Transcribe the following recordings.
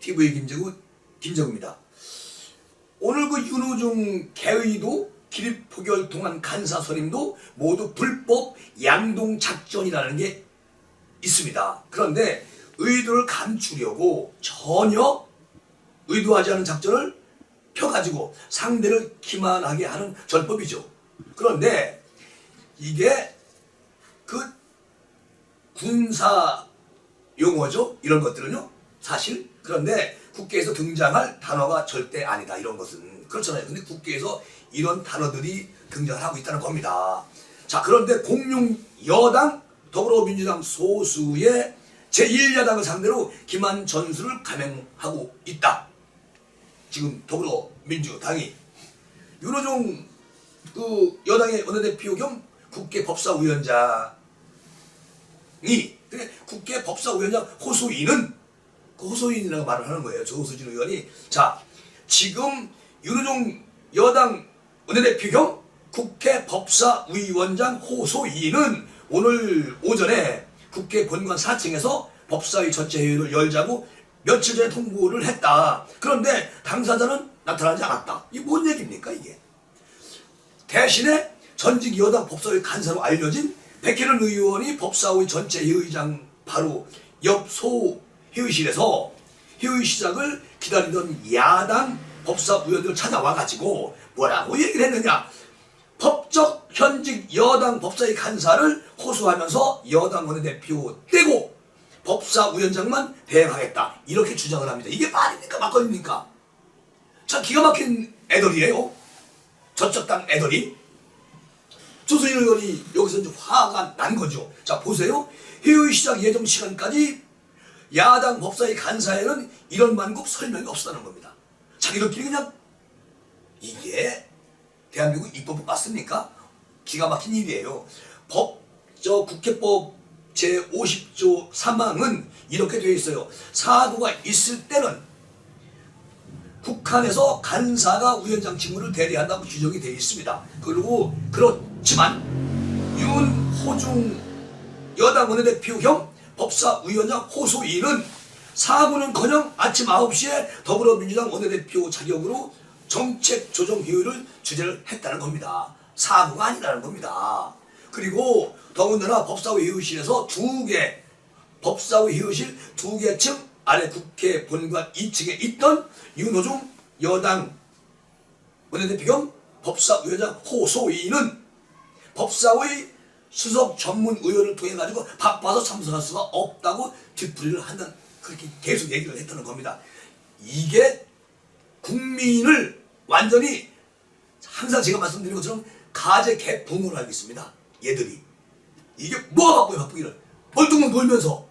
TV의 김정우입니다. 오늘 그 윤호중 개의도 기립포결 동안 간사 선임도 모두 불법 양동 작전이라는 게 있습니다. 그런데 의도를 감추려고 전혀 의도하지 않은 작전을 펴가지고 상대를 기만하게 하는 전법이죠. 그런데 이게 그 군사 용어죠. 이런 것들은요. 사실 그런데 국계에서 등장할 단어가 절대 아니다. 이런 것은 그렇잖아요. 근데 국계에서 이런 단어들이 등장을 하고 있다는 겁니다. 자, 그런데 공룡 여당 더불어민주당 소수의 제1야당을 상대로 기만 전술을 감행하고 있다. 지금 더불어민주당이 윤호중 그 여당의 원내대표 겸 국회법사위원장이 국회법사위원장 호소인은 그 호소인이라고 말을 하는 거예요. 조수진 의원이. 자, 지금 윤호중 여당 원내대표 겸 국회법사위원장 호소인은 오늘 오전에 국회 본관 4층에서 법사위 전체 회의를 열자고 며칠 전에 통보를 했다. 그런데 당사자는 나타나지 않았다. 이게 뭔 얘기입니까 이게? 대신에 전직 여당 법사위 간사로 알려진 백혜련 의원이 법사위 전체 회의장 바로 옆 소회의실에서 회의 시작을 기다리던 야당 법사위원들 찾아와가지고 뭐라고 얘기를 했느냐. 법적 현직 여당 법사위 간사를 호소하면서 여당 원내대표 떼고 법사위원장만 대행하겠다. 이렇게 주장을 합니다. 이게 말입니까? 막걸리입니까? 참 기가 막힌 애들이에요. 저쪽 당 애들이. 조수진 의원이 여기서 이제 화가 난 거죠. 자, 보세요. 회의 시작 예정 시간까지 야당 법사위 간사에는 이런 만국 설명이 없었다는 겁니다. 자기들끼리 그냥 이게 대한민국 입법 맞습니까? 기가 막힌 일이에요. 국회법 제50조 3항은 이렇게 되어 있어요. 사고가 있을 때는 북한에서 간사가 위원장 직무를 대리한다고 규정이 되어 있습니다. 그리고 그렇지만 윤호중 여당 원내대표 겸 법사위원장 호소인은 사고는커녕 아침 9시에 더불어민주당 원내대표 자격으로 정책조정회의를 주재를 했다는 겁니다. 사고가 아니라는 겁니다. 그리고 더군다나 법사위 회의실에서 법사위 회의실 2개 층 아래 국회 본관 2층에 있던 윤호중 여당 원내대표 겸 법사위원장 호소인은 법사위 수석 전문 의원을 통해 가지고 바빠서 참석할 수가 없다고 뒤풀이를 한다는 그렇게 계속 얘기를 했다는 겁니다. 이게 국민을 완전히 항상 제가 말씀드린 것처럼 가재 개붕으로 알고 있습니다. 얘들이. 이게 뭐가 바쁘기를 멀뚱멀 놀면서.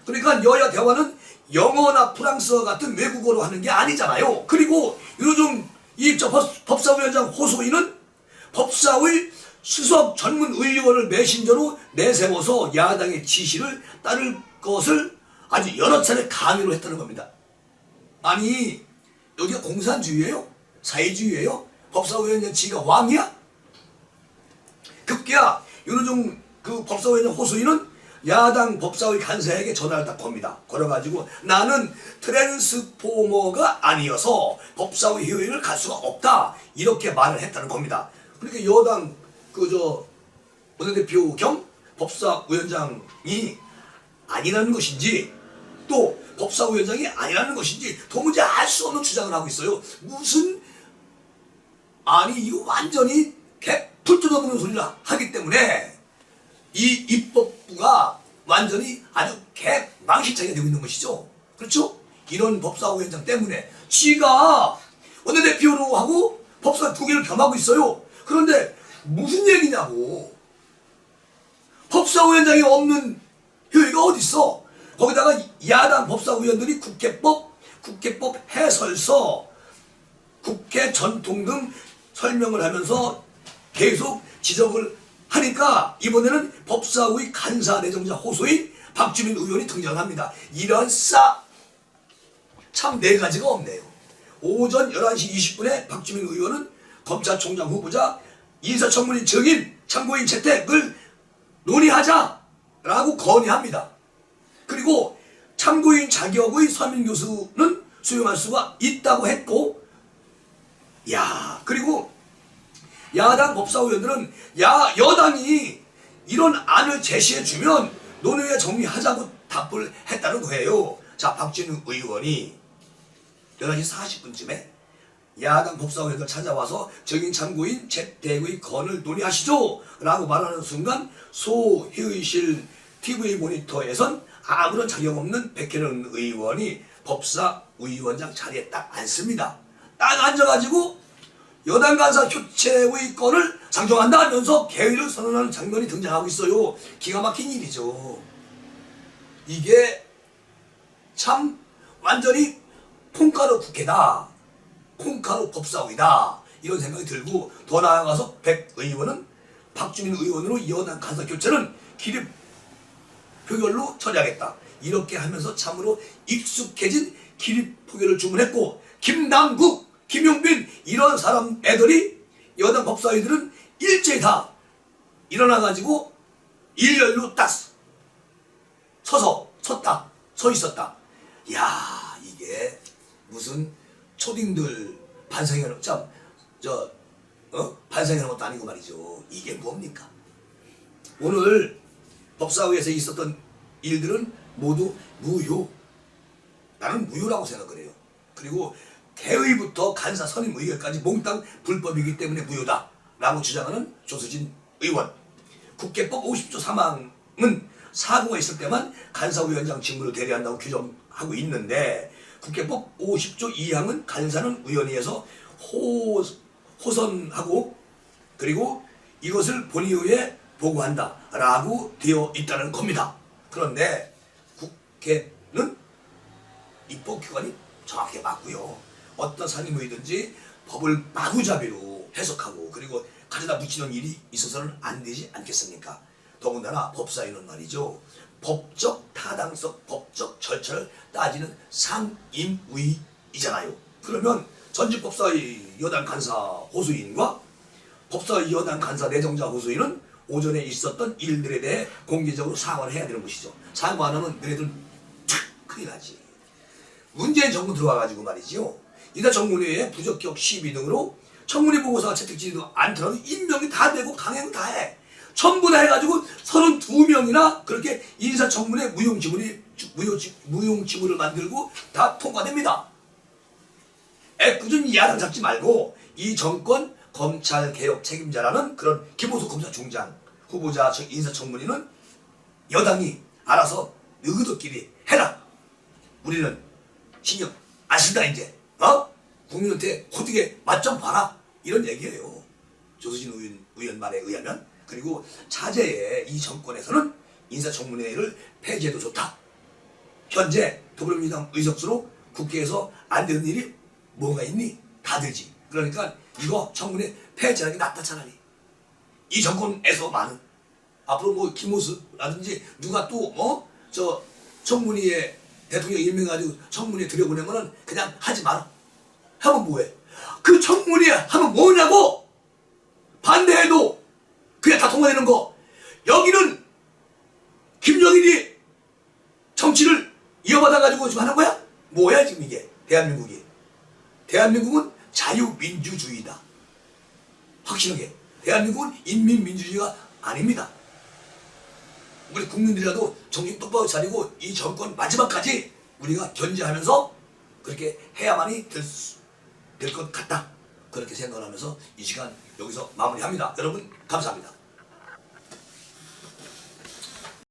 그러니까 여야 대화는 영어나 프랑스어 같은 외국어로 하는 게 아니잖아요. 그리고 요즘 법사위원장 호소인은 법사위 수석 전문 의원을 메신저로 내세워서 야당의 지시를 따를 것을 아주 여러 차례 강요를 했다는 겁니다. 아니, 여기가 공산주의예요? 사회주의예요? 법사위원장 지가 왕이야? 급기야 윤호중 그 법사위원장 호소인은 야당 법사위 간사에게 전화를 딱 겁니다. 걸어가지고 나는 트랜스포머가 아니어서 법사위 회의를 갈 수가 없다. 이렇게 말을 했다는 겁니다. 그러니까 여당 원내대표 겸 법사위원장이 아니라는 것인지 또 법사위원장이 아니라는 것인지 도무지 알 수 없는 주장을 하고 있어요. 아니 이거 완전히 개풀 뜯어먹는 소리를 하기 때문에 이 입법부가 완전히 아주 개망신차게 되고 있는 것이죠. 그렇죠? 이런 법사위원장 때문에 지가 원내대표로 하고 법사 2개를 겸하고 있어요. 그런데 무슨 얘기냐고. 법사위원장이 없는 회의가 어딨어. 거기다가 야당 법사위원들이 국회법 해설서, 국회 전통 등 설명을 하면서 계속 지적을 하니까 이번에는 법사위 간사 내정자 호소인 박주민 의원이 등장합니다. 이런 참 4가지가 없네요. 오전 11시 20분에 박주민 의원은 검찰총장 후보자 인사청문회 증인 참고인 채택을 논의하자라고 건의합니다. 그리고 참고인 자격의 서민 교수는 수용할 수가 있다고 했고, 야, 그리고 야당 법사위원들은 여당이 이런 안을 제시해주면 논의에 정리하자고 답을 했다는 거예요. 자, 박진우 의원이 11시 40분쯤에 야당 법사위원들 찾아와서 정인 참고인 재택의 건을 논의하시죠 라고 말하는 순간 소회의실 TV 모니터에선 아무런 자격 없는 백혜련 의원이 법사위원장 자리에 딱 앉습니다. 딱 앉아가지고 여당 간사 교체의 건을 상정한다 하면서 개의를 선언하는 장면이 등장하고 있어요. 기가 막힌 일이죠. 이게 참 완전히 콩가루 국회다, 콩가루 법사위다, 이런 생각이 들고, 더 나아가서 백 의원은 박주민 의원으로 여당 간사 교체는 기립 표결로 처리하겠다, 이렇게 하면서 참으로 익숙해진 기립 표결을 주문했고, 김남국, 김용빈 이런 사람 애들이 여당 법사위들은 일제히 다 일어나가지고 일렬로 딱 서 있었다. 야, 이게 무슨 초딩들 반성하는 반성하는 것도 아니고 말이죠. 이게 뭡니까? 오늘 법사위에서 있었던 일들은 모두 무효. 나는 무효라고 생각을 해요. 그리고 대의부터 간사 선임 의결까지 몽땅 불법이기 때문에 무효다 라고 주장하는 조수진 의원. 국회법 50조 3항은 사고가 있을 때만 간사위원장 직무를 대리한다고 규정하고 있는데, 국회법 50조 2항은 간사는 위원회에서 호선하고 그리고 이것을 본의회에 보고한다 라고 되어 있다는 겁니다. 그런데 국회는 입법기관이 정확하게 맞고요. 어떤 상임위든지 법을 마구잡이로 해석하고 그리고 가져다 붙이는 일이 있어서는 안 되지 않겠습니까? 더군다나 법사위는 말이죠, 법적 타당성, 법적 절차를 따지는 상임위이잖아요. 그러면 전직 법사위 여당 간사 호수인과 법사위 여당 간사 내정자 호수인은 오전에 있었던 일들에 대해 공개적으로 사과를 해야 되는 것이죠. 사과 안 하면 너네들 촥 큰일 나지. 문재인 정부 들어와가지고 말이죠, 이달 정문회의 부적격 시비 등으로 청문회 보고서가 채택되지도 않더라도 임명이 다 되고 강행 다 해. 전부 다 해가지고 32명이나 그렇게 인사청문회 무용지물을 만들고 다 통과됩니다. 애꿎은 야당 잡지 말고 이 정권 검찰개혁 책임자라는 그런 김호수 검사총장 후보자 인사청문회는 여당이 알아서 너희들끼리 해라. 우리는 신경 안 쓴다 이제. 국민한테 호되게 맛 좀 봐라, 이런 얘기예요. 조수진 의원 말에 의하면. 그리고 차제에 이 정권에서는 인사청문회를 폐지해도 좋다. 현재 더불어민주당 의석수로 국회에서 안 되는 일이 뭐가 있니? 다 되지. 그러니까 이거 청문회 폐지하는 게 낫다 차라리. 이 정권에서 많은 앞으로 뭐 김호수라든지 누가 또 청문회에 대통령 임명해가지고 청문회 들여보내면은 그냥 하지 마라. 하면 뭐해? 그 청문회 하면 뭐냐고! 반대해도 그냥 다 통과되는 거. 여기는 김정일이 정치를 이어받아가지고 지금 하는 거야? 뭐야 지금 이게? 대한민국이. 대한민국은 자유민주주의다. 확실하게. 대한민국은 인민민주주의가 아닙니다. 우리 국민들이라도 정신 똑바로 차리고 이 정권 마지막까지 우리가 견제하면서 그렇게 해야만이 될 것 같다. 그렇게 생각하면서 이 시간 여기서 마무리합니다. 여러분 감사합니다.